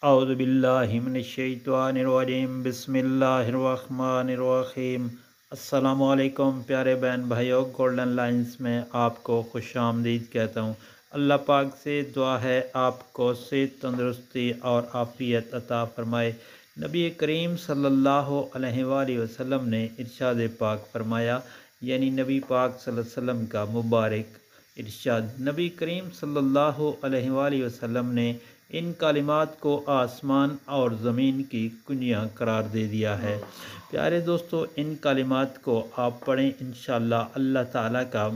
اعوذ باللہ من الشیطان الرجیم، بسم اللہ الرحمن الرحیم۔ السلام علیکم پیارے بہن بھائیوں، گولڈن لائنز میں آپ کو خوش آمدید کہتا ہوں۔ اللہ پاک سے دعا ہے آپ کو صحت، تندرستی اور عافیت عطا فرمائے۔ نبی کریم صلی اللہ علیہ وآلہ وسلم نے ارشاد پاک فرمایا، یعنی نبی پاک صلی اللہ علیہ وسلم کا مبارک ارشاد۔ نبی کریم صلی اللہ علیہ وآلہ وسلم نے ان کلمات کو آسمان اور زمین کی کنجیاں قرار دے دیا ہے۔ پیارے دوستو، ان کلمات کو آپ پڑھیں، انشاءاللہ اللہ تعالیٰ کا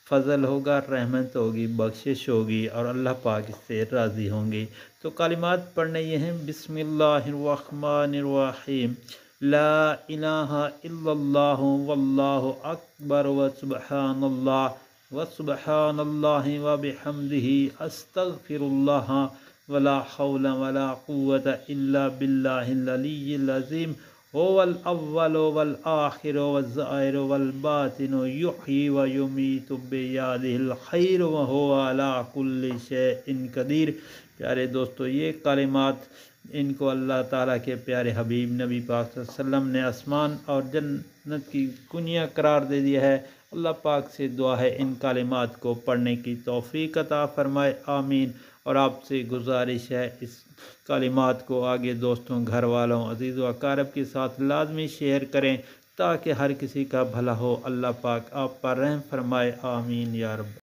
فضل ہوگا، رحمت ہوگی، بخشش ہوگی اور اللہ پاک اس سے راضی ہوں گے۔ تو کلمات پڑھنے یہ ہیں: بسم اللہ الرحمن الرحیم، لا الہ الا اللہ واللہ اکبر وسبحان اللہ وسبحان اللہ وبحمدہ، استغفر اللہ ولا حول ولا قوة الا باللہ العلی العظیم، هو الاول والآخر والظاہر والباطن، یحیی ویمیت بیدہ الخیر وہو علی کل شیء قدیر۔ پیارے دوستو، یہ کلمات ان کو اللہ تعالیٰ کے پیارے حبیب نبی پاک صلی اللہ علیہ وسلم نے آسمان اور جنت کی کنجیاں قرار دے دیا ہے۔ اللہ پاک سے دعا ہے ان کلمات کو پڑھنے کی توفیق عطا فرمائے، آمین۔ اور آپ سے گزارش ہے، اس کلمات کو آگے دوستوں، گھر والوں، عزیز و اقارب کے ساتھ لازمی شیئر کریں تاکہ ہر کسی کا بھلا ہو۔ اللہ پاک آپ پر رحم فرمائے، آمین یا رب۔